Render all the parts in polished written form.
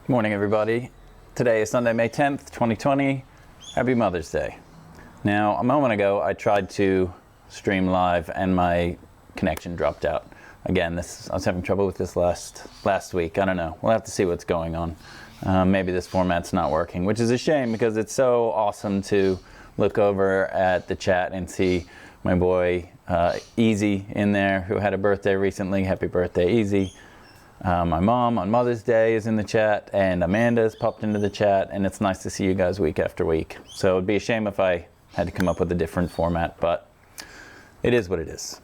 Morning, everybody. Today is Sunday, May 10th, 2020. Happy Mother's Day. Now, a moment ago, I tried to stream live and my connection dropped out. Again, I was having trouble with this last week. I don't know. We'll have to see what's going on. Maybe this format's not working, which is a shame because it's so awesome to look over at the chat and see my boy Easy in there, who had a birthday recently. Happy birthday, Easy. My mom on Mother's Day is in the chat, and Amanda's popped into the chat, and it's nice to see you guys week after week. So it'd be a shame if I had to come up with a different format, but it is what it is.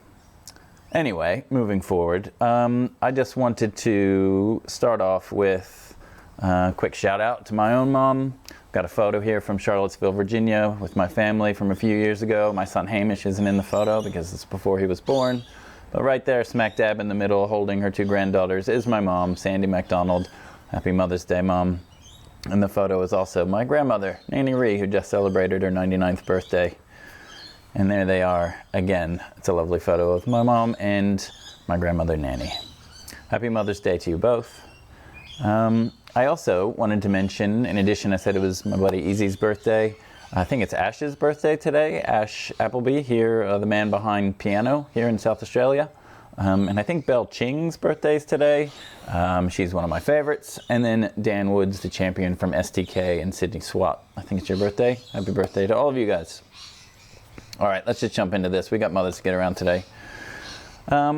Anyway, moving forward, I just wanted to start off with a quick shout out to my own mom. Got a photo here from Charlottesville, Virginia with my family from a few years ago. My son Hamish isn't in the photo because it's before he was born. But right there, smack dab in the middle, holding her two granddaughters, is my mom, Sandy MacDonald. Happy Mother's Day, Mom. And the photo is also my grandmother, Nanny Ree, who just celebrated her 99th birthday. And there they are again. It's a lovely photo of my mom and my grandmother, Nanny. Happy Mother's Day to you both. I also wanted to mention, in addition, I said it was my buddy Easy's birthday. I think it's Ash's birthday today. Ash Appleby here, the man behind piano here in South Australia. And I think Belle Ching's birthday is today. She's one of my favorites. And then Dan Woods, the champion from STK and Sydney SWAT. I think it's your birthday. Happy birthday to all of you guys. All right, let's just jump into this. We got mothers to get around today.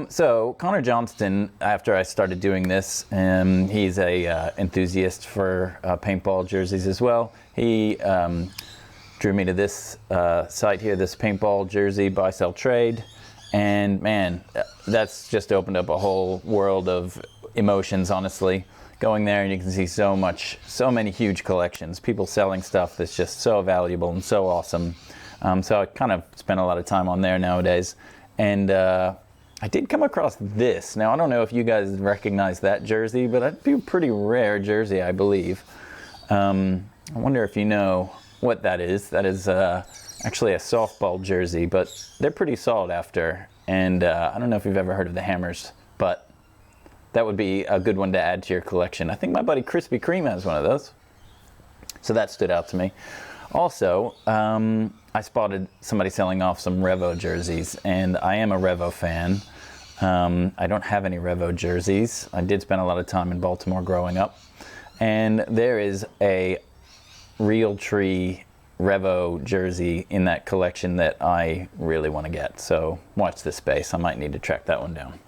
So Connor Johnston, after I started doing this, he's a enthusiast for paintball jerseys as well. He drew me to this site here, this paintball jersey buy sell trade, and man, that's just opened up a whole world of emotions, honestly. Going there and you can see so many huge collections, people selling stuff that's just so valuable and so awesome. So I kind of spend a lot of time on there nowadays, and I did come across this. Now I don't know if you guys recognize that jersey, but it'd be a pretty rare jersey, I believe. I wonder if you know what that is. That is actually a softball jersey, but they're pretty sought after. And I don't know if you've ever heard of the Hammers, but that would be a good one to add to your collection. I think my buddy Krispy Kreme has one of those. So that stood out to me. Also, I spotted somebody selling off some Revo jerseys, and I am a Revo fan. I don't have any Revo jerseys. I did spend a lot of time in Baltimore growing up. And there is a Realtree Revo jersey in that collection that I really want to get. So watch this space. I might need to track that one down.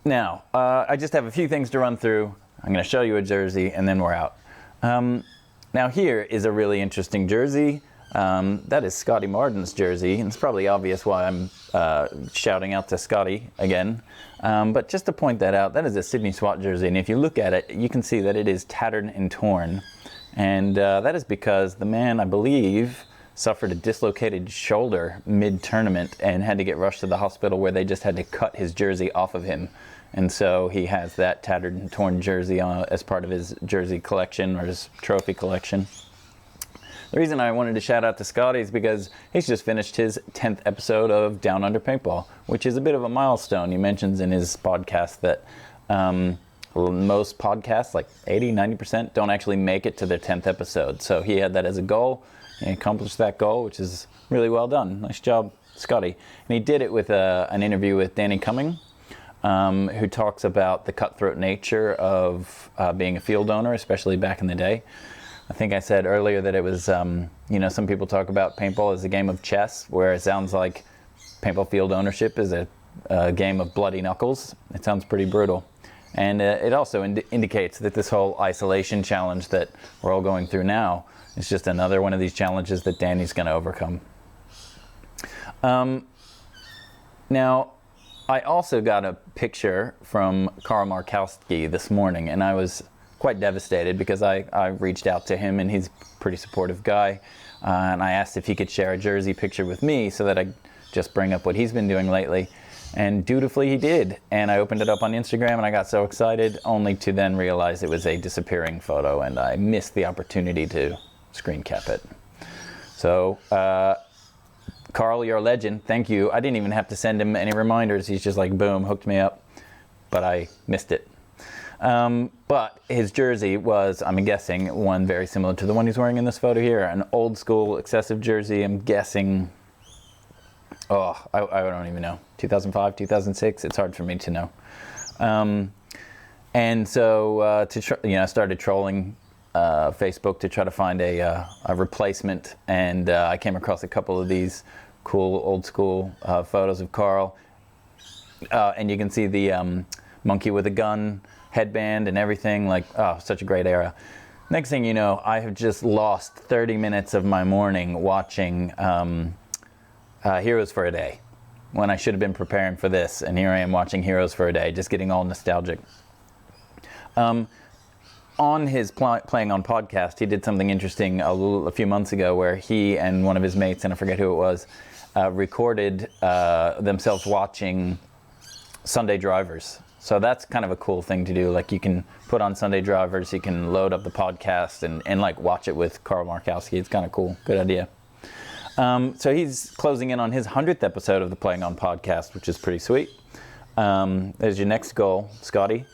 Now, I just have a few things to run through. I'm going to show you a jersey and then we're out. Now here is a really interesting jersey. That is Scotty Martin's jersey, and it's probably obvious why I'm shouting out to Scotty again. But just to point that out, that is a Sydney SWAT jersey, and if you look at it, you can see that it is tattered and torn. And that is because the man, I believe, suffered a dislocated shoulder mid-tournament and had to get rushed to the hospital where they just had to cut his jersey off of him. And so he has that tattered and torn jersey as part of his jersey collection or his trophy collection. The reason I wanted to shout out to Scotty is because he's just finished his 10th episode of Down Under Paintball, which is a bit of a milestone. He mentions in his podcast that most podcasts, like 80-90%, don't actually make it to their 10th episode. So he had that as a goal, and he accomplished that goal, which is really well done. Nice job, Scotty. And he did it with an interview with Danny Cumming, who talks about the cutthroat nature of being a field owner, especially back in the day. I think I said earlier that it was, some people talk about paintball as a game of chess, where it sounds like paintball field ownership is a game of bloody knuckles. It sounds pretty brutal. And it also indicates that this whole isolation challenge that we're all going through now is just another one of these challenges that Danny's going to overcome. Now, I also got a picture from Karl Markowski this morning, and I was quite devastated because I reached out to him, and he's a pretty supportive guy. And I asked if he could share a jersey picture with me so that I just bring up what he's been doing lately. And dutifully he did. And I opened it up on Instagram, and I got so excited, only to then realize it was a disappearing photo, and I missed the opportunity to screen cap it. So, Carl, you're a legend. Thank you. I didn't even have to send him any reminders. He's just like, boom, hooked me up. But I missed it. But his jersey was, I'm guessing, one very similar to the one he's wearing in this photo here. An old school excessive jersey. I'm guessing, I don't even know. 2005, 2006. It's hard for me to know. And so I started trolling Facebook to try to find a replacement, and I came across a couple of these cool old school photos of Carl, and you can see the monkey with a gun headband and everything. Like, oh, such a great era. Next thing you know, I have just lost 30 minutes of my morning watching Heroes for a Day, when I should have been preparing for this, and here I am watching Heroes for a Day, just getting all nostalgic. On his Playing On podcast, he did something interesting a few months ago where he and one of his mates, and I forget who it was, recorded themselves watching Sunday Drivers. So that's kind of a cool thing to do. Like, you can put on Sunday Drivers, you can load up the podcast and like watch it with Carl Markowski. It's kind of cool. Good idea. So he's closing in on his 100th episode of the Playing On podcast, which is pretty sweet. There's your next goal, Scotty.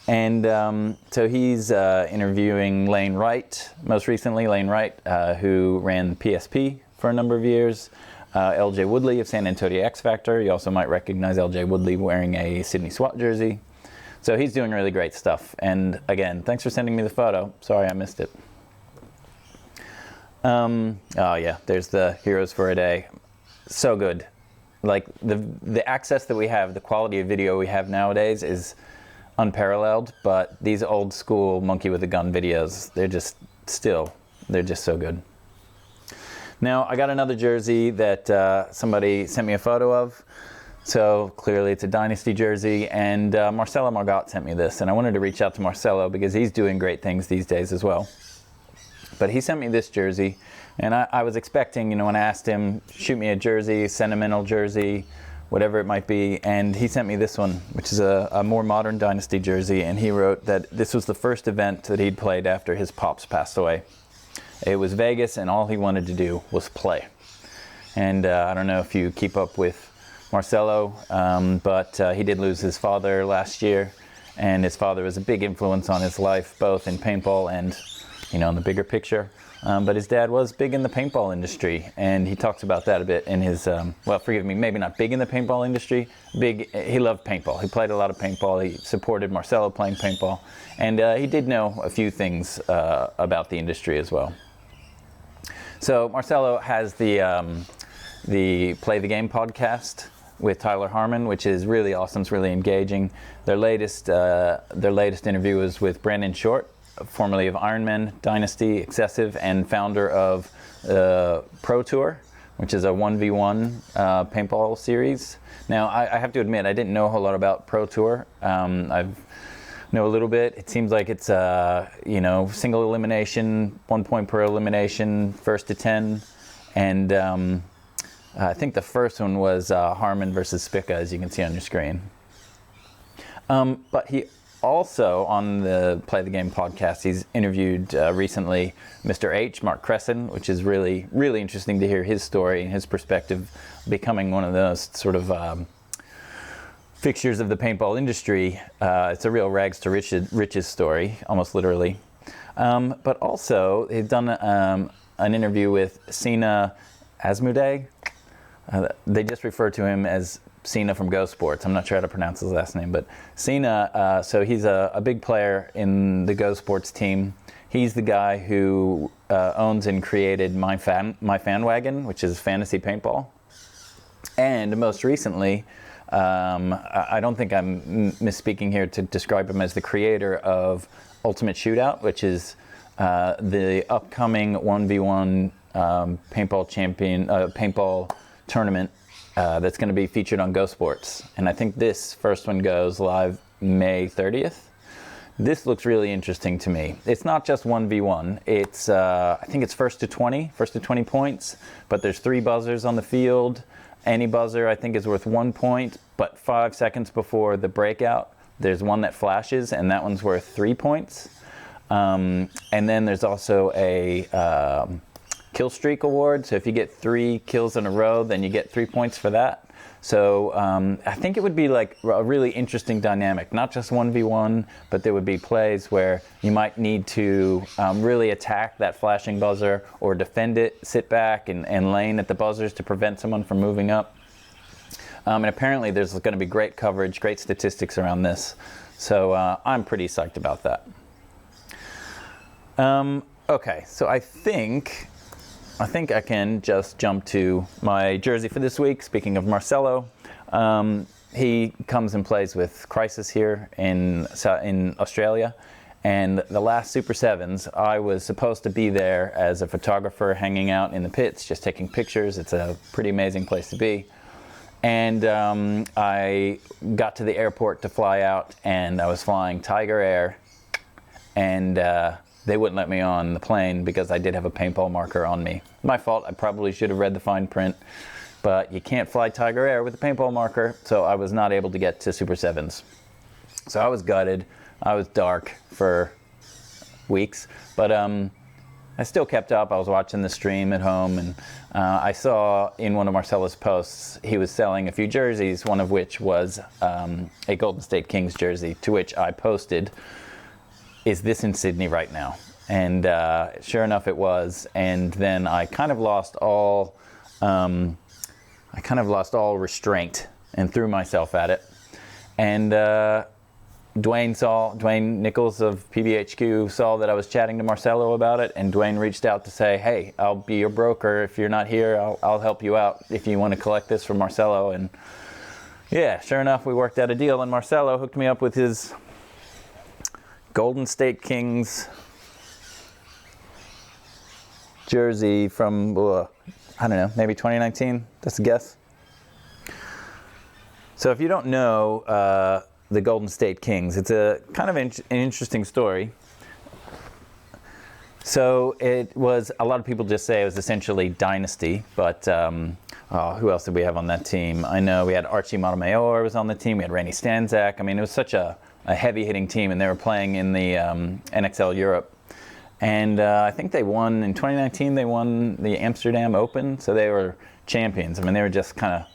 And so he's interviewing Lane Wright, most recently, Lane Wright, who ran PSP for a number of years. LJ Woodley of San Antonio X Factor. You also might recognize LJ Woodley wearing a Sydney SWAT jersey. So he's doing really great stuff. And again, thanks for sending me the photo. Sorry I missed it. Oh yeah, there's the Heroes for a Day. So good. Like, the access that we have, the quality of video we have nowadays is unparalleled, but these old school monkey with a gun videos, they're just so good. Now, I got another jersey that somebody sent me a photo of. So clearly it's a Dynasty jersey, and Marcello Margott sent me this, and I wanted to reach out to Marcello because he's doing great things these days as well. But he sent me this jersey, and I was expecting, when I asked him, shoot me a jersey, sentimental jersey, whatever it might be, and he sent me this one, which is a more modern Dynasty jersey, and he wrote that this was the first event that he'd played after his pops passed away. It was Vegas, and all he wanted to do was play. And I don't know if you keep up with Marcello, but he did lose his father last year, and his father was a big influence on his life, both in paintball and, in the bigger picture. But his dad was big in the paintball industry, and he talks about that a bit in his, forgive me, maybe not big in the paintball industry, he loved paintball. He played a lot of paintball. He supported Marcello playing paintball, and he did know a few things about the industry as well. So Marcello has the Play the Game podcast with Tyler Harmon, which is really awesome. It's really engaging. Their latest interview was with Brandon Short, formerly of Ironman, Dynasty, Excessive, and founder of Pro Tour, which is a 1v1 paintball series. Now, I have to admit, I didn't know a whole lot about Pro Tour. I know a little bit. It seems like it's single elimination, 1 point per elimination, first to 10, and I think the first one was Harmon versus Spica, as you can see on your screen. But he also, on the Play the Game podcast, he's interviewed recently Mr. H, Mark Cresson, which is really, really interesting to hear his story and his perspective, becoming one of those sort of fixtures of the paintball industry. It's a real rags to riches story, almost literally. But also, he's done an interview with Sina Asmodee. They just refer to him as Sina from Go Sports. I'm not sure how to pronounce his last name, but Sina, so he's a big player in the Go Sports team. He's the guy who owns and created My Fan Wagon, which is fantasy paintball. And most recently, I don't think I'm misspeaking here to describe him as the creator of Ultimate Shootout, which is the upcoming 1v1 paintball tournament that's going to be featured on Go Sports. And I think this first one goes live May 30th. This looks really interesting to me. It's not just 1v1. It's I think it's first to 20 points, but there's 3 buzzers on the field. Any buzzer I think is worth 1 point, but 5 seconds before the breakout, there's one that flashes, and that one's worth 3 points. And then there's also a kill streak award. So if you get 3 kills in a row, then you get 3 points for that. So I think it would be like a really interesting dynamic, not just 1v1, but there would be plays where you might need to really attack that flashing buzzer or defend it, sit back and lane at the buzzers to prevent someone from moving up. And apparently there's going to be great coverage, great statistics around this. So I'm pretty psyched about that. Okay, so I think I can just jump to my jersey for this week. Speaking of Marcello, he comes and plays with Crisis here in Australia. And the last Super Sevens, I was supposed to be there as a photographer, hanging out in the pits, just taking pictures. It's a pretty amazing place to be. And I got to the airport to fly out, and I was flying Tiger Air, and they wouldn't let me on the plane because I did have a paintball marker on me. My fault. I probably should have read the fine print, but you can't fly Tiger Air with a paintball marker, so I was not able to get to Super Sevens. So I was gutted. I was dark for weeks, but I still kept up. I was watching the stream at home, and I saw in one of Marcello's posts he was selling a few jerseys, one of which was a Golden State Kings jersey, to which I posted, "Is this in Sydney right now?" And sure enough, it was. And then I kind of lost all restraint and threw myself at it. And Dwayne Nichols of PBHQ saw that I was chatting to Marcello about it, and Dwayne reached out to say, "Hey, I'll be your broker. If you're not here, I'll help you out if you want to collect this from Marcello." And yeah, sure enough, we worked out a deal, and Marcello hooked me up with his Golden State Kings jersey from, I don't know, maybe 2019, that's a guess. So if you don't know the Golden State Kings, it's a kind of an interesting story. So it was, a lot of people just say it was essentially dynasty, but who else did we have on that team? I know we had Archie Montemayor was on the team, we had Randy Stanzak. I mean, it was such a heavy-hitting team, and they were playing in the NXL Europe. And I think they won, in 2019, they won the Amsterdam Open, so they were champions. I mean, they were just kind of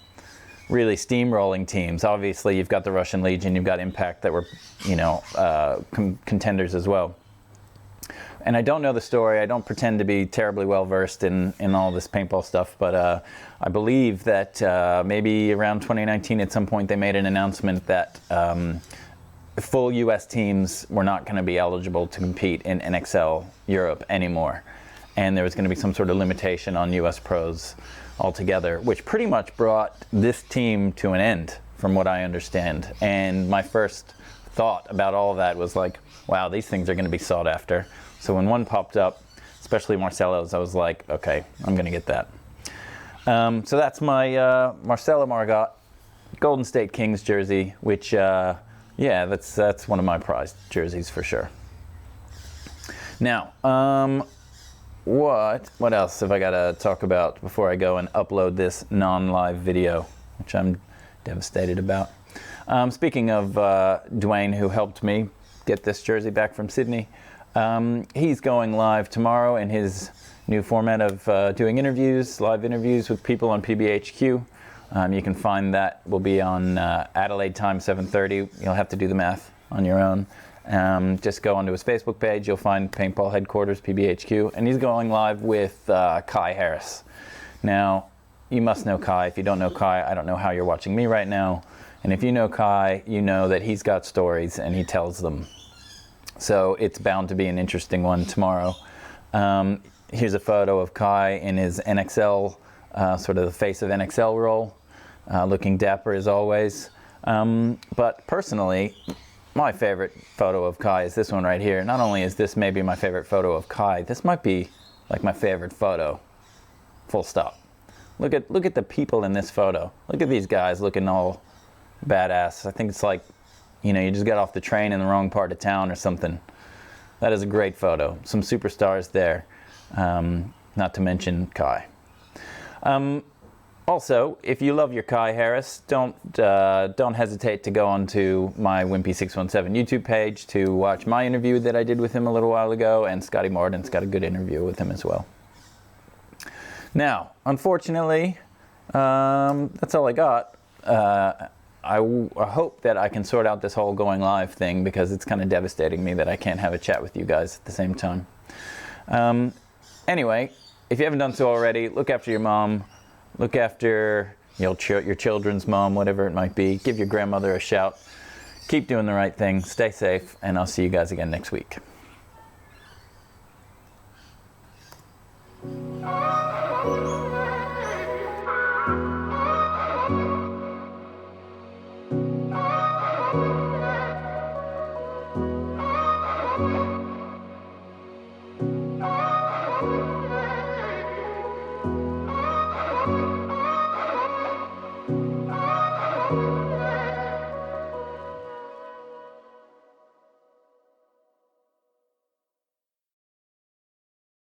really steamrolling teams. Obviously, you've got the Russian Legion, you've got Impact that were, contenders as well. And I don't know the story. I don't pretend to be terribly well-versed in all this paintball stuff, but I believe that maybe around 2019 at some point they made an announcement that full U.S. teams were not going to be eligible to compete in NXL Europe anymore. And there was going to be some sort of limitation on U.S. pros altogether, which pretty much brought this team to an end, from what I understand. And my first thought about all of that was like, wow, these things are going to be sought after. So when one popped up, especially Marcello's, I was like, okay, I'm going to get that. So that's my Marcello Margott Golden State Kings jersey, which, that's one of my prized jerseys for sure. Now, what else have I got to talk about before I go and upload this non-live video, which I'm devastated about? Speaking of Dwayne, who helped me get this jersey back from Sydney, he's going live tomorrow in his new format of doing interviews, live interviews with people on PBHQ. You can find that will be on Adelaide time, 7:30. You'll have to do the math on your own. Just go onto his Facebook page. You'll find Paintball Headquarters, PBHQ. And he's going live with Kai Harris. Now, you must know Kai. If you don't know Kai, I don't know how you're watching me right now. And if you know Kai, you know that he's got stories and he tells them. So it's bound to be an interesting one tomorrow. Here's a photo of Kai in his NXL, sort of the face of NXL role, looking dapper as always. But personally, my favorite photo of Kai is this one right here. Not only is this maybe my favorite photo of Kai, this might be like my favorite photo, full stop. Look at the people in this photo. Look at these guys looking all badass. I think it's like, you just got off the train in the wrong part of town or something. That is a great photo. Some superstars there, not to mention Kai. Also, if you love your Kai Harris, don't hesitate to go onto my Wimpy617 YouTube page to watch my interview that I did with him a little while ago, and Scotty Martin's got a good interview with him as well. Now, unfortunately, that's all I got. I hope that I can sort out this whole going live thing, because it's kind of devastating me that I can't have a chat with you guys at the same time. Anyway, if you haven't done so already, look after your mom. Look after your children's mom, whatever it might be. Give your grandmother a shout. Keep doing the right thing. Stay safe, and I'll see you guys again next week.